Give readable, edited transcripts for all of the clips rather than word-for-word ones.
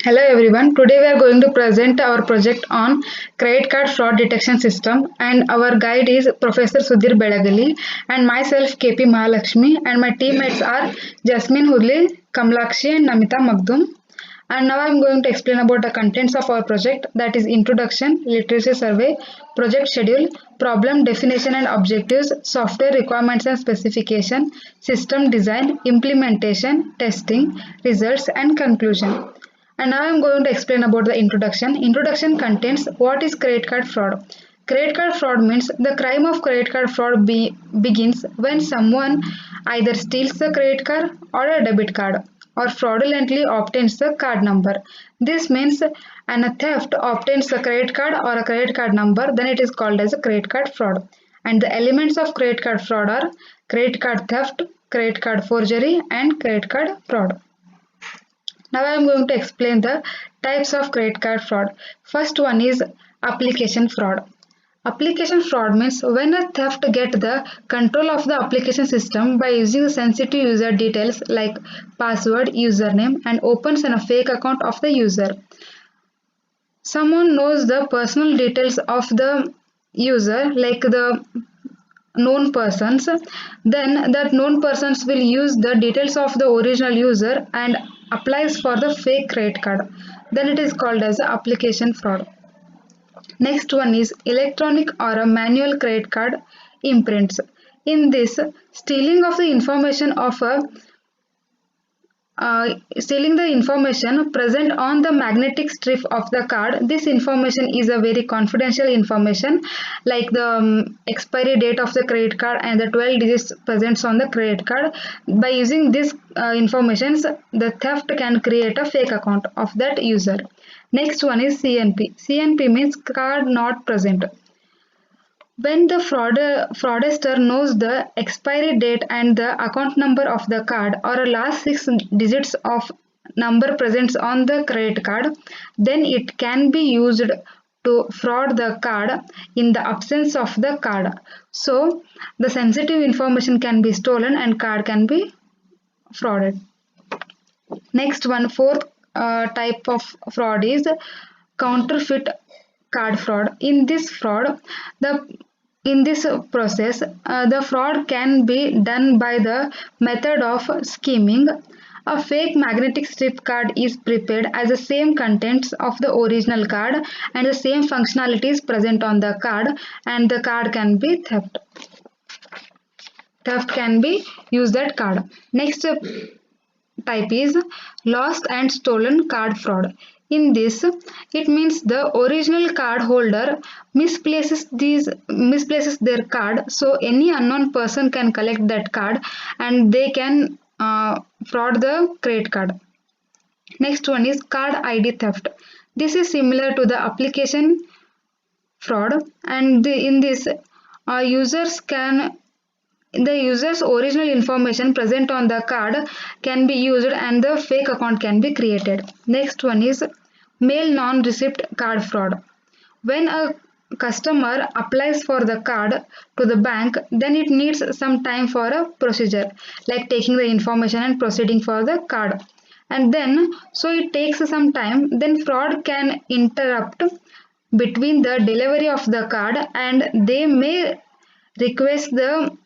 Hello everyone. Today we are going to present our project on credit card fraud detection system, and our guide is Professor Sudhir Belagali and myself KP Mahalakshmi, and my teammates are Jasmine Hurli, Kamlakshi and Namita Magdum. And now I am going to explain about the contents of our project, that is introduction, literacy survey, project schedule, problem definition and objectives, software requirements and specification, system design, implementation, testing, results and conclusion. And now I am going to explain about the introduction. Introduction contains what is credit card fraud. Credit card fraud means the crime of credit card fraud begins when someone either steals the credit card or a debit card or fraudulently obtains the card number. This means when a theft obtains a credit card or a credit card number, then it is called as a credit card fraud. And the elements of credit card fraud are credit card theft, credit card forgery and credit card fraud. Now I am going to explain the types of credit card fraud. First one is application fraud. Application fraud means when a theft gets the control of the application system by using sensitive user details like password, username and opens a fake account of the user. Someone knows the personal details of the user like the known persons, then that known persons will use the details of the original user and applies for the fake credit card. Then it is called as application fraud. Next one is electronic or a manual credit card imprints. In this, stealing of the information of a stealing the information present on the magnetic strip of the card. This information is a very confidential information like the expiry date of the credit card and the 12 digits present on the credit card. By using this information, the theft can create a fake account of that user. Next one is CNP. CNP means card not present. When the fraudster knows the expiry date and the account number of the card or a last 6 digits of number present on the credit card, then it can be used to fraud the card in the absence of the card. So the sensitive information can be stolen and card can be frauded. Next one, fourth type of fraud is counterfeit card fraud. In this process, the fraud can be done by the method of skimming. A fake magnetic strip card is prepared as the same contents of the original card and the same functionalities present on the card, and the card can be theft. Theft can be use that card. Next type is lost and stolen card fraud. In this, it means the original card holder misplaces their card, so any unknown person can collect that card and they can fraud the credit card. Next one is card ID theft. This is similar to the application fraud, and in this, the user's original information present on the card can be used and the fake account can be created. Next one is mail non-receipt card fraud. When a customer applies for the card to the bank, then it needs some time for a procedure like taking the information and proceeding for the card. And then, so it takes some time, then fraud can interrupt between the delivery of the card and they may request the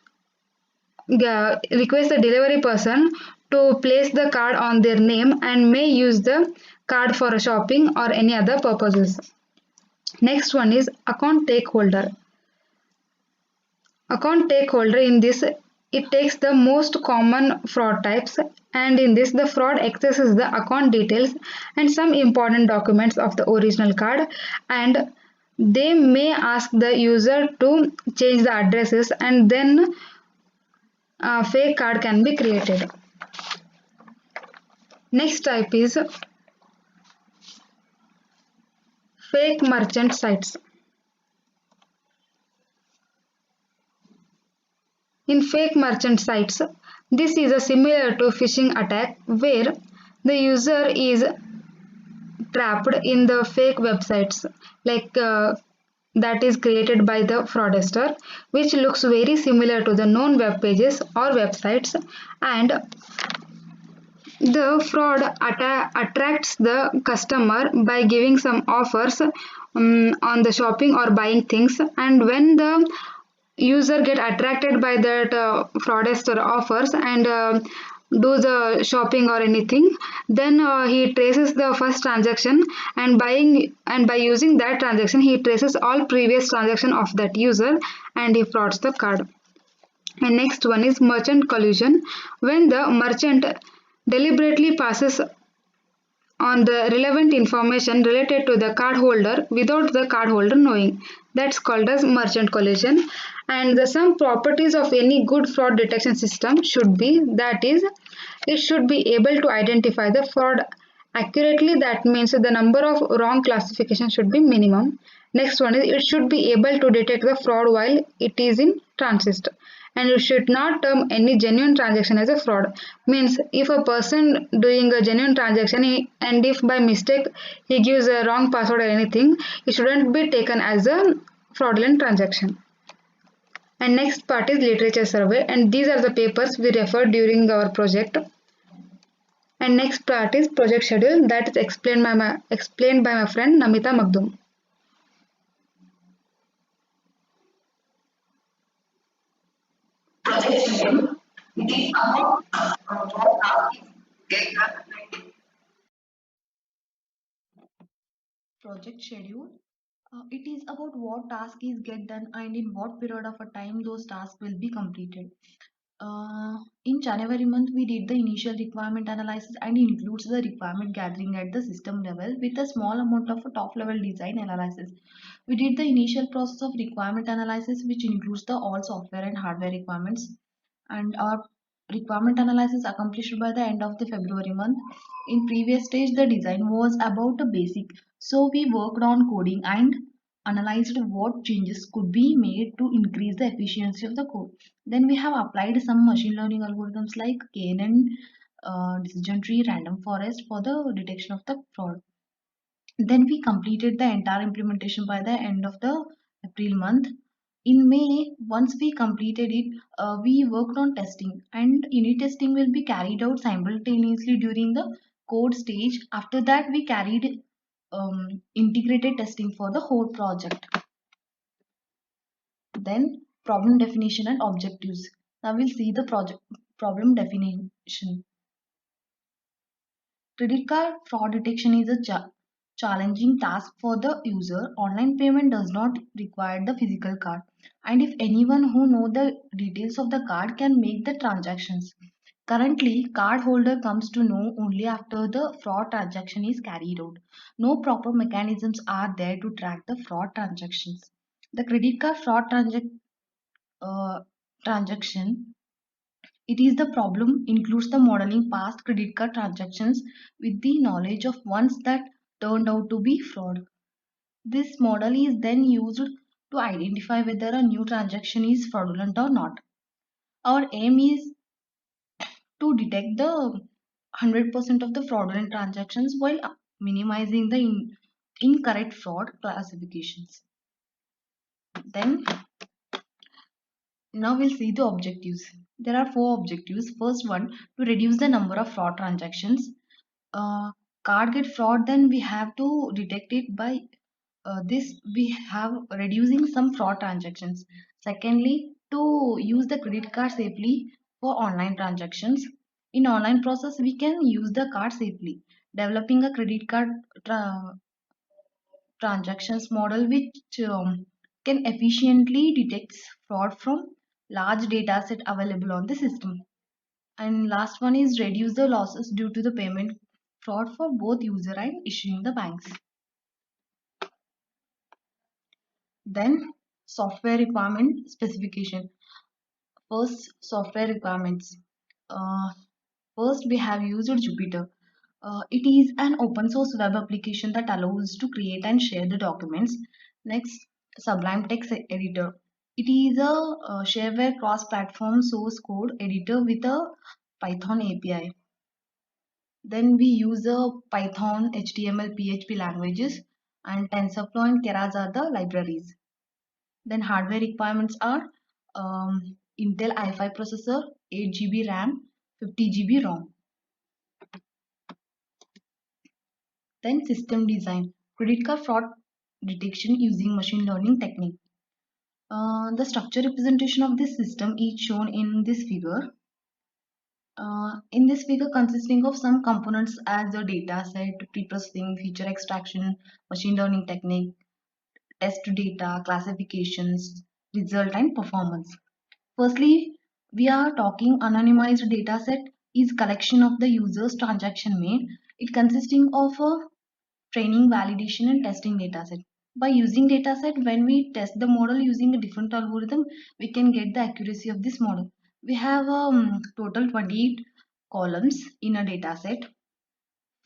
delivery person to place the card on their name and may use the card for shopping or any other purposes. Next one is account takeholder. Account takeholder, in this, it takes the most common fraud types, and in this the fraud accesses the account details and some important documents of the original card, and they may ask the user to change the addresses and then a fake card can be created. Next type is fake merchant sites. In fake merchant sites, this is a similar to phishing attack where the user is trapped in the fake websites like that is created by the fraudster, which looks very similar to the known web pages or websites, and The fraud attracts the customer by giving some offers on the shopping or buying things, and when the user get attracted by that fraudster offers and do the shopping or anything, then he traces the first transaction and buying, and by using that transaction he traces all previous transaction of that user and he frauds the card. And next one is merchant collusion. When the merchant deliberately passes on the relevant information related to the cardholder without the cardholder knowing. That's called as merchant collusion. And the some properties of any good fraud detection system should be, that is, it should be able to identify the fraud accurately. That means the number of wrong classification should be minimum. Next one is it should be able to detect the fraud while it is in transit, and you should not term any genuine transaction as a fraud. Means if a person doing a genuine transaction and if by mistake he gives a wrong password or anything, it shouldn't be taken as a fraudulent transaction. And next part is literature survey, and these are the papers we referred during our project. And next part is project schedule, that is explained by my friend Namita Magdum. Project schedule. It is about what task is get done and in what period of a time those tasks will be completed. In January month, we did the initial requirement analysis and includes the requirement gathering at the system level with a small amount of a top level design analysis. We did the initial process of requirement analysis, which includes the all software and hardware requirements, and our requirement analysis accomplished by the end of the February month. In previous stage, the design was about the basic, so we worked on coding and analyzed what changes could be made to increase the efficiency of the code. Then we have applied some machine learning algorithms like KNN, decision tree, random forest for the detection of the fraud. Then we completed the entire implementation by the end of the April month. In May, once we completed it, we worked on testing, and unit testing will be carried out simultaneously during the code stage. After that, we carried integrated testing for the whole project. Then problem definition and objectives. Now we'll see the project problem definition. Credit card fraud detection is a challenging task for the user. Online payment does not require the physical card, and if anyone who know the details of the card can make the transactions. Currently, card holder comes to know only after the fraud transaction is carried out. No proper mechanisms are there to track the fraud transactions. The credit card fraud uh, transaction, it is the problem includes the modeling past credit card transactions with the knowledge of ones that turned out to be fraud. This model is then used to identify whether a new transaction is fraudulent or not. Our aim is to detect the 100% of the fraudulent transactions while minimizing the incorrect fraud classifications. Then now we'll see the objectives. There are four objectives. First one, to reduce the number of fraud transactions. Card get fraud, then we have to detect it by this we have reducing some fraud transactions. Secondly, to use the credit card safely for online transactions. In online process, we can use the card safely. Developing a credit card transactions model which can efficiently detect fraud from large data set available on the system. And last one is reduce the losses due to the payment fraud for both user and issuing the banks. Then software requirement specification. First, software requirements. Uh, First, we have used Jupyter. It is an open source web application that allows to create and share the documents. Next, Sublime Text Editor. It is a shareware cross-platform source code editor with a Python API. Then we use a Python, HTML, PHP languages, and TensorFlow and Keras are the libraries. Then hardware requirements are Intel i5 processor, 8 GB RAM, 50 GB ROM. Then system design, credit card fraud detection using machine learning technique. The structure representation of this system is shown in this figure. In this figure consisting of some components as the data set, pre-processing, feature extraction, machine learning technique, test data, classifications, result and performance. Firstly, we are talking anonymized data set is collection of the user's transaction made. It consisting of a training, validation and testing dataset. By using dataset, when we test the model using a different algorithm, we can get the accuracy of this model. We have total 28 columns in a dataset.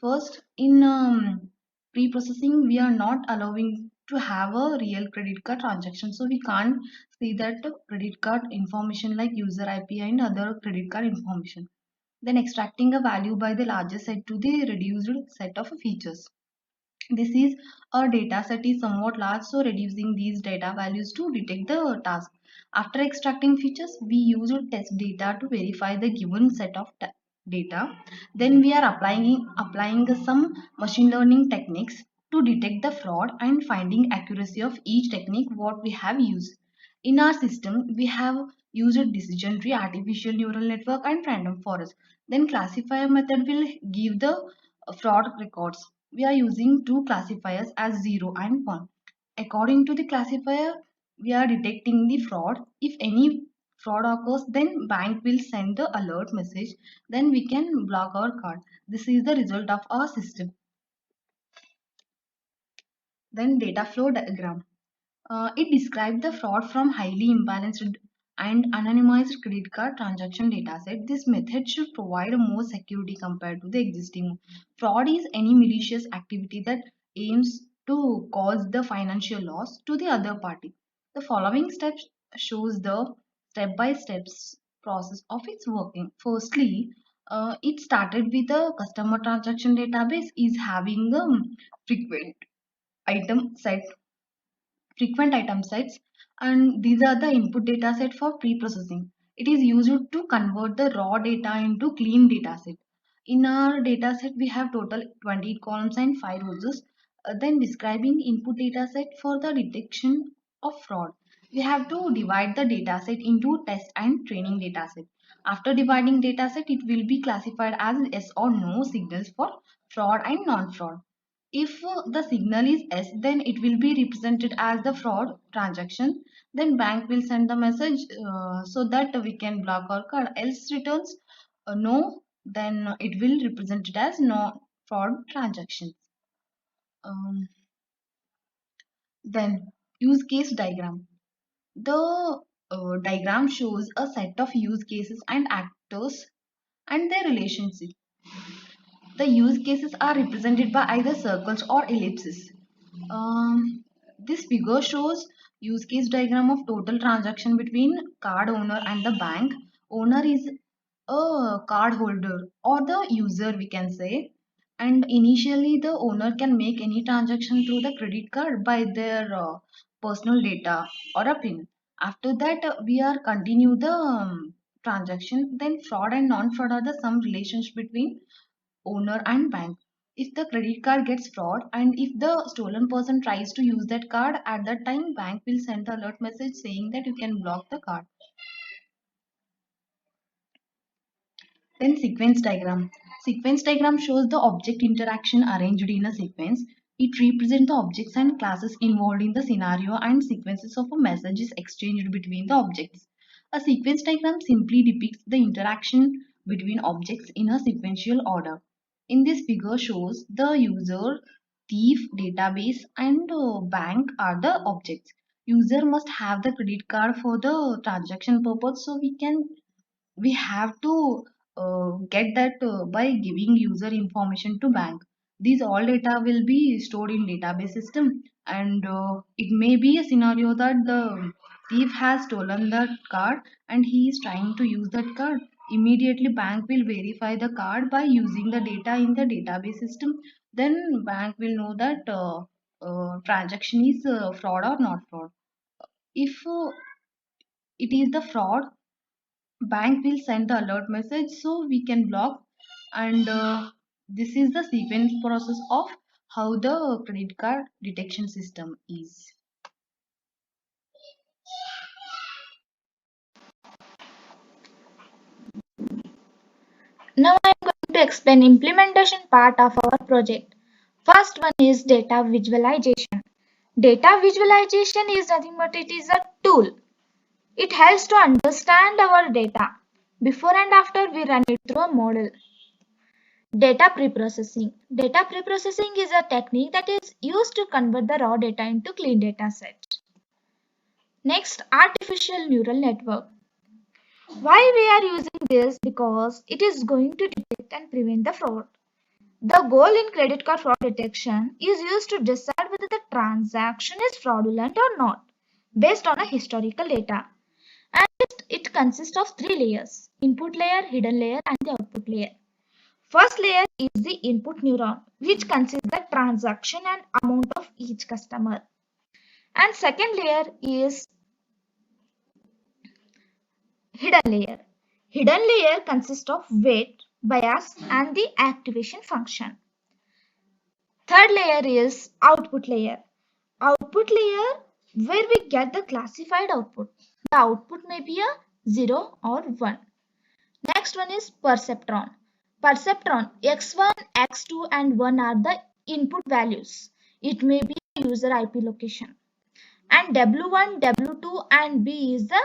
First, in pre-processing, we are not allowing to have a real credit card transaction. So we can't see that credit card information like user IP and other credit card information. Then extracting a value by the largest set to the reduced set of features. This is our data set is somewhat large, so reducing these data values to detect the task. After extracting features, we use test data to verify the given set of data. Then we are applying some machine learning techniques to detect the fraud and finding accuracy of each technique what we have used. In our system, we have used a decision tree, artificial neural network, and random forest. Then classifier method will give the fraud records. We are using two classifiers as 0 and 1. According to the classifier, we are detecting the fraud. If any fraud occurs, then bank will send the alert message. Then we can block our card. This is the result of our system. Then data flow diagram. It describes the fraud from highly imbalanced and anonymized credit card transaction dataset. This method should provide a more security compared to the existing one. Fraud is any malicious activity that aims to cause the financial loss to the other party. The following steps shows the step-by-step process of its working. Firstly, it started with a customer transaction database is having a frequent item set frequent item sets, and these are the input data set for pre-processing. It is used to convert the raw data into clean data set. In our data set, we have total 20 columns and 5 rows. Then describing input data set for the detection of fraud. We have to divide the data set into test and training data set. After dividing data set, it will be classified as yes or no signals for fraud and non-fraud. If the signal is S, then it will be represented as the fraud transaction. Then bank will send the message so that we can block our card. Else returns no, then it will represent it as no fraud transaction. Um, then use case diagram. The diagram shows a set of use cases and actors and their relationship. The use cases are represented by either circles or ellipses. This figure shows use case diagram of total transaction between card owner and the bank. Owner is a card holder or the user we can say, and initially the owner can make any transaction through the credit card by their personal data or a pin. After that we are continue the transaction. Then fraud and non-fraud are the some relations between owner and bank. If the credit card gets fraud and if the stolen person tries to use that card, at that time bank will send the alert message saying that you can block the card. Then sequence diagram. Sequence diagram shows the object interaction arranged in a sequence. It represents the objects and classes involved in the scenario and sequences of a messages exchanged between the objects. A sequence diagram simply depicts the interaction between objects in a sequential order. In this figure shows the user, thief, database and bank are the objects. User must have the credit card for the transaction purpose, so we have to get that by giving user information to bank. These all data will be stored in database system, and it may be a scenario that the thief has stolen that card and he is trying to use that card. Immediately bank will verify the card by using the data in the database system. Then bank will know that transaction is fraud or not fraud. If it is the fraud, bank will send the alert message so we can block. And this is the sequence process of how the credit card detection system is. Now I am going to explain implementation part of our project. First one is data visualization. Data visualization is nothing but it is a tool. It helps to understand our data before and after we run it through a model. Data preprocessing. Data preprocessing is a technique that is used to convert the raw data into clean data set. Next, artificial neural network. Why we are using this? Because it is going to detect and prevent the fraud. The goal in credit card fraud detection is used to decide whether the transaction is fraudulent or not based on a historical data. And it consists of three layers: input layer, hidden layer and the output layer. First layer is the input neuron, which consists the transaction and amount of each customer. And second layer is hidden layer. Hidden layer consists of weight, bias and the activation function. Third layer is output layer. Output layer where we get the classified output. The output may be a 0 or 1. Next one is perceptron. Perceptron x1, x2 and 1 are the input values. It may be a user IP location. And W1, W2 and B is the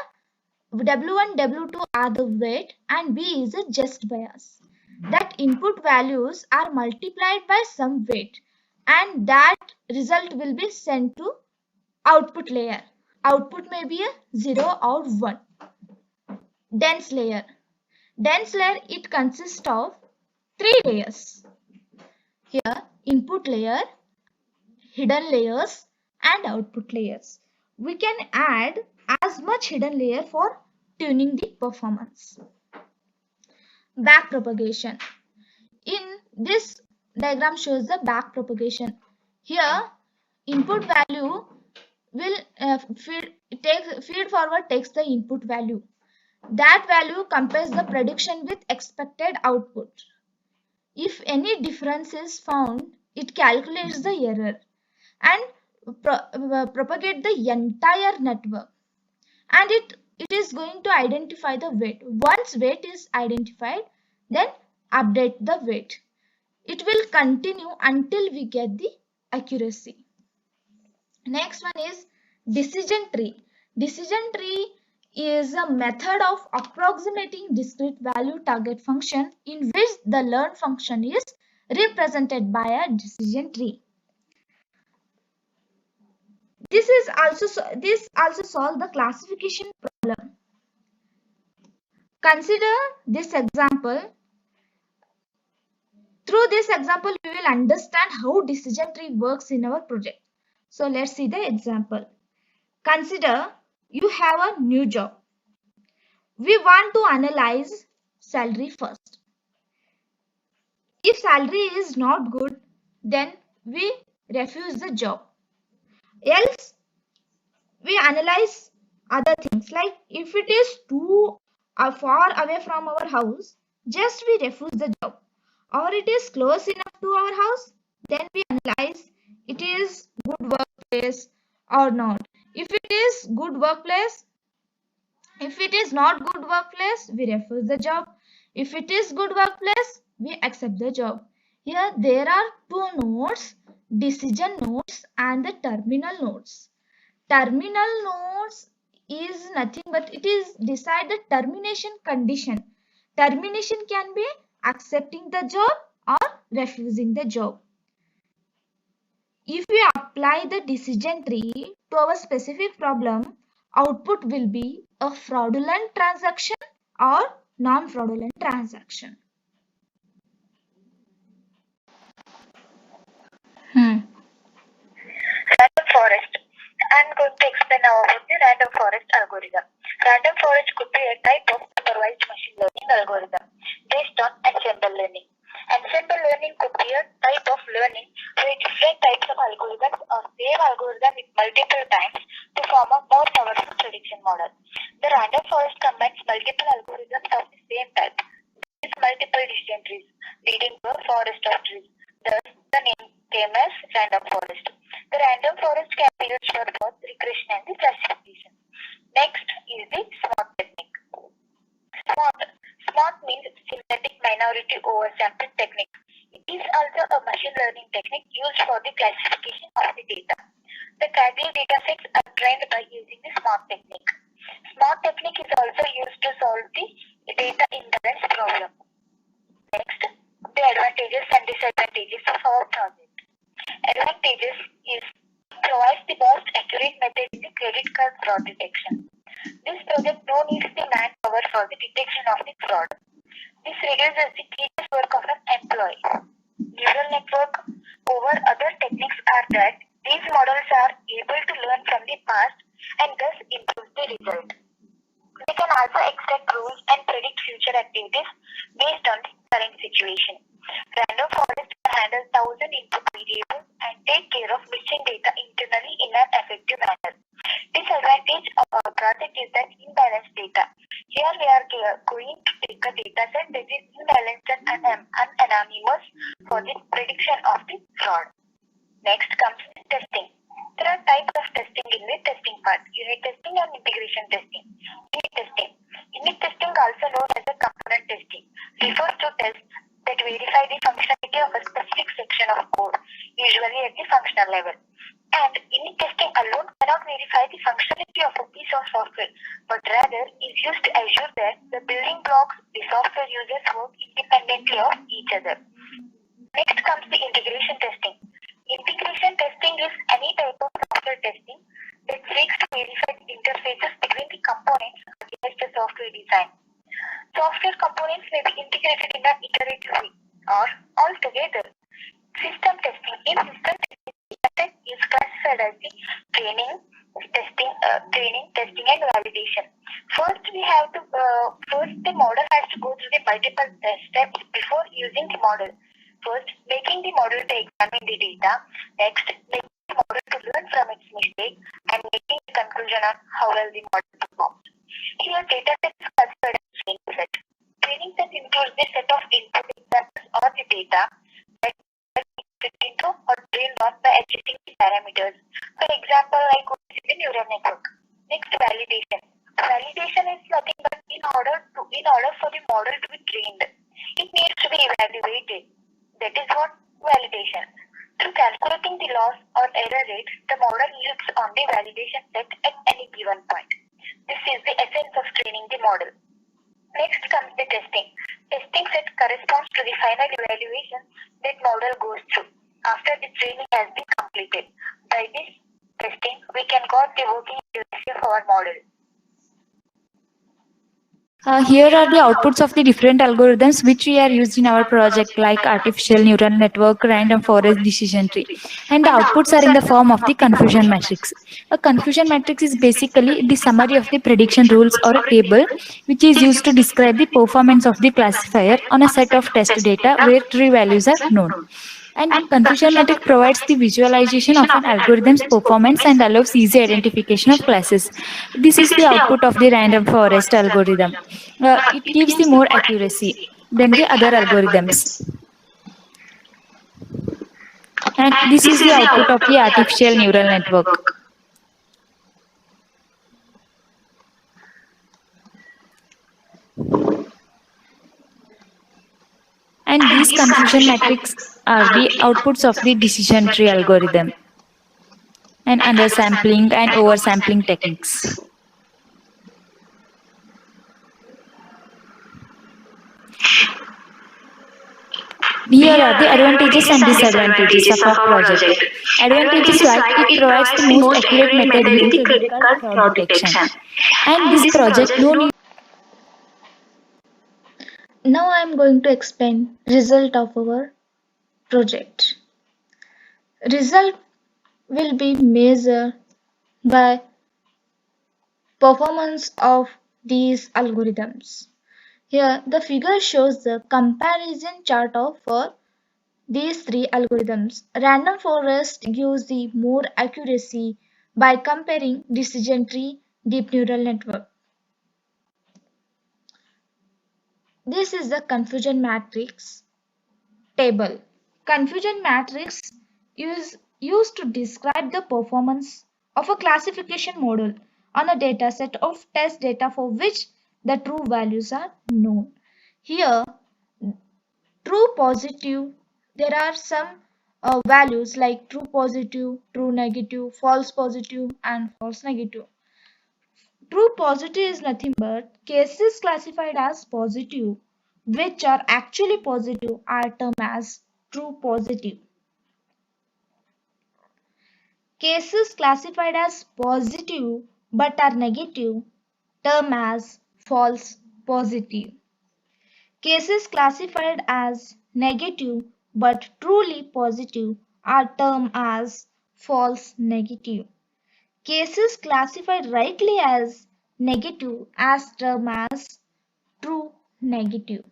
W1, W2 are the weight and B is a just bias. That input values are multiplied by some weight and that result will be sent to output layer. Output may be a 0 or 1. Dense layer. Dense layer, it consists of three layers. Here input layer, hidden layers and output layers. We can add as much hidden layer for tuning the performance. Back propagation. In this diagram shows the back propagation. Here input value will feed forward takes the input value. That value compares the prediction with expected output. If any difference is found, it calculates the error and propagate the entire network. And it is going to identify the weight. Once weight is identified, then update the weight. It will continue until we get the accuracy. Next one is decision tree. Decision tree is a method of approximating discrete value target function in which the learn function is represented by a decision tree. This also solves the classification problem. Consider this example. Through this example, we will understand how decision tree works in our project. So let's see the example. Consider you have a new job. We want to analyze salary first. If salary is not good, then we refuse the job. Else, we analyze other things, like if it is too far away from our house, just we refuse the job. Or it is close enough to our house, then we analyze it is good workplace or not. If it is good workplace, if it is not good workplace, we refuse the job. If it is good workplace, we accept the job. Here there are two nodes, decision nodes and the terminal nodes. Terminal nodes is nothing but it is decide the termination condition. Termination can be accepting the job or refusing the job. If we apply the decision tree to our specific problem, output will be a fraudulent transaction or non-fraudulent transaction. Random forest. I'm going to explain now about the random forest algorithm. Random forest could be a type of supervised machine learning algorithm based on ensemble learning. Ensemble learning could be a type of learning where different types of algorithms or same algorithm with multiple times to form a more powerful prediction model. The random forest combines multiple algorithms of the same type with multiple decision trees leading to a forest of trees. Thus, the name came as minority oversampling technique. It is also a machine learning technique used for the classification of the data. The criteria datasets are trained by using the SMART technique. SMART technique is also used to solve the data imbalance problem. Next, the advantages and disadvantages of our project. Advantages is provides the most accurate method in the credit card fraud detection. This project no needs the manpower for the detection of the fraud. This reduces the tedious work of an employee. Neural network over other techniques are that these models are able to learn from the past and thus improve the result. They can also extract rules and predict future activities based on the current situation. Random forest can handle 1,000 input variables and take care of missing data internally in an effective manner. Disadvantage of our project is that imbalanced data. Here we are going to take a data set that is imbalanced and unanonymous for the prediction of the fraud. Next comes testing. There are types of testing in the testing part: unit testing and integration testing. Unit testing. Unit testing, also known as a component testing, refers to tests that verify the functionality of a specific section of code, usually at the functional level. And unit testing alone cannot verify the functionality of a piece of software, but rather is used to assure that the building blocks the software users work independently of each other. Next comes the integration testing. Integration testing is any type of software testing that seeks to verify the interfaces between the components against the software design. Software components may be integrated in an iterative way or all together. System testing. In system testing, data is classified as the training, testing, and validation. First, the model has to go through the multiple steps before using the model. First, making the model to examine the data. Next, making the model to learn from its mistake and making the conclusion on how well the model performs. Here, data set is classified as training set. Training set includes the set of input examples or the data that fit into or trained on by adjusting the parameters. For example, like the neural network. Next, validation. Validation is nothing but in order for the model to be trained, it needs to be evaluated. That is what validation. Through calculating the loss or error rate, the model looks on the validation set at any given point. This is the essence of training the model. Next comes the testing. Testing set corresponds to the final evaluation that model goes through after the training has been completed. By this testing, we can got the working accuracy of our model. Here are the outputs of the different algorithms which we are used in our project, like artificial neural network, random forest decision tree. And the outputs are in the form of the confusion matrix. A confusion matrix is basically the summary of the prediction rules or a table which is used to describe the performance of the classifier on a set of test data where true values are known. And confusion matrix provides the visualization of an algorithm's performance and allows easy identification of classes. This is the output of the random forest algorithm. It gives the more accuracy than the other algorithms. And this is the output of the artificial neural network. And these confusion matrices are the outputs of the decision tree algorithm and undersampling and oversampling techniques. Here are the advantages and disadvantages of our project. Advantages like it provides the most accurate method in the credit card fraud detection. And this project no need. Now I am going to explain result of our project. Result will be measured by performance of these algorithms. Here the figure shows the comparison chart for these three algorithms. Random forest gives the more accuracy by comparing decision tree deep neural network. This is the confusion matrix table. Confusion matrix is used to describe the performance of a classification model on a data set of test data for which the true values are known. Here, positive, there are some values like true positive, true negative, false positive, and false negative. True positive is nothing but cases classified as positive, which are actually positive, are termed as true positive. Cases classified as positive but are negative, termed as false positive. Cases classified as negative but truly positive are termed as false negative. Cases classified rightly as negative as termed as true negative.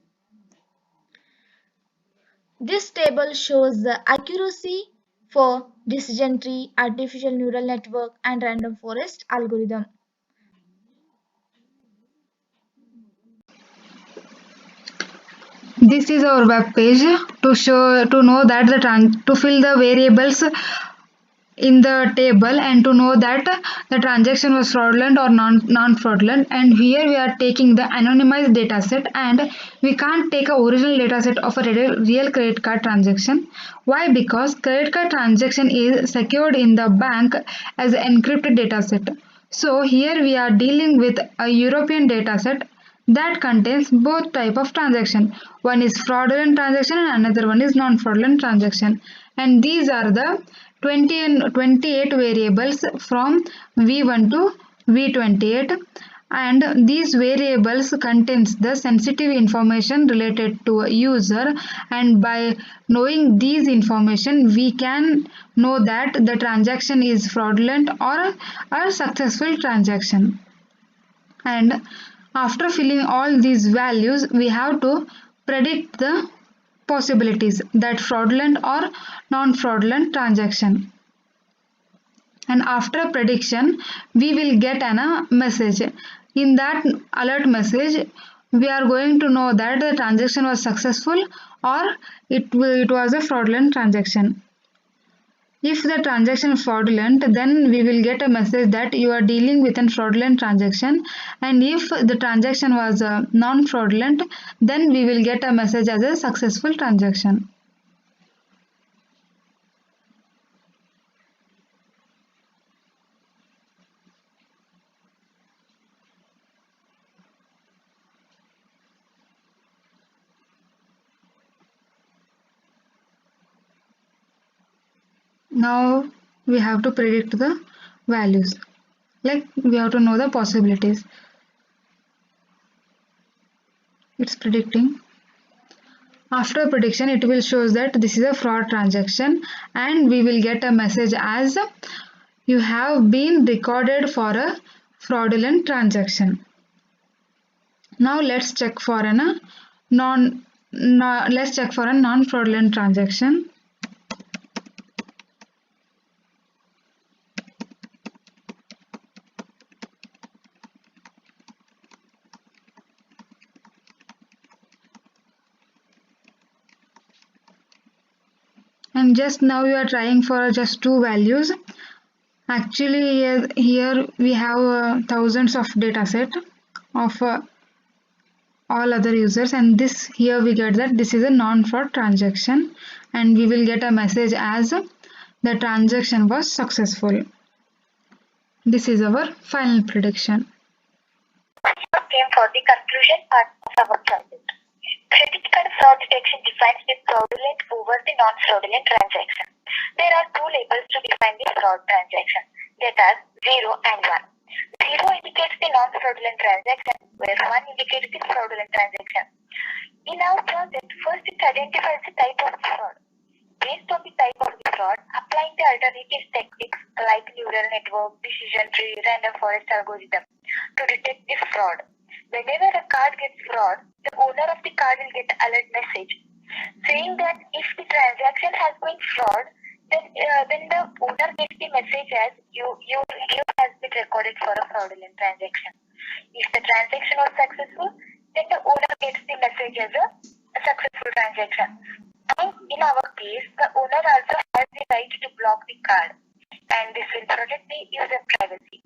This table shows the accuracy for decision tree, artificial neural network, and random forest algorithm. This is our web page to know that to fill the variables in the table and to know that the transaction was fraudulent or non-fraudulent. And here we are taking the anonymized data set, and we can't take a original data set of a real credit card transaction. Why? Because credit card transaction is secured in the bank as an encrypted data set. So here we are dealing with a European data set that contains both type of transaction. One is fraudulent transaction and another one is non-fraudulent transaction. And these are the 20 and 28 variables from V1 to V28, and these variables contains the sensitive information related to a user, and by knowing these information we can know that the transaction is fraudulent or a successful transaction. And after filling all these values, we have to predict the possibilities that fraudulent or non-fraudulent transaction. And after prediction, we will get a message. In that alert message, we are going to know that the transaction was successful or it was a fraudulent transaction. If the transaction is fraudulent, then we will get a message that you are dealing with a fraudulent transaction, and if the transaction was non-fraudulent, then we will get a message as a successful transaction. Now we have to predict the values, like we have to know the possibilities. It's predicting. After prediction, it will show that this is a fraud transaction, and we will get a message as you have been recorded for a fraudulent transaction. Now let's check for a non-fraudulent transaction. And just now we are trying for just two values. Actually here we have thousands of data set of all other users, and this here we get that this is a non-fraud transaction, and we will get a message as the transaction was successful. This is our final prediction. Came for the conclusion part of our project. Credit card fraud detection defines the fraudulent over the non-fraudulent transaction. There are two labels to define the fraud transaction, that are 0 and 1. 0 indicates the non-fraudulent transaction, where 1 indicates the fraudulent transaction. In our project, first it identifies the type of fraud. Based on the type of the fraud, applying the alternative techniques like neural network, decision tree, random forest algorithm to detect the fraud. Whenever a card gets fraud, the owner of the card will get alert message saying that if the transaction has been fraud, then the owner gets the message as you has been recorded for a fraudulent transaction. If the transaction was successful, then the owner gets the message as a successful transaction. And in our case, the owner also has the right to block the card, and this will protect the user privacy.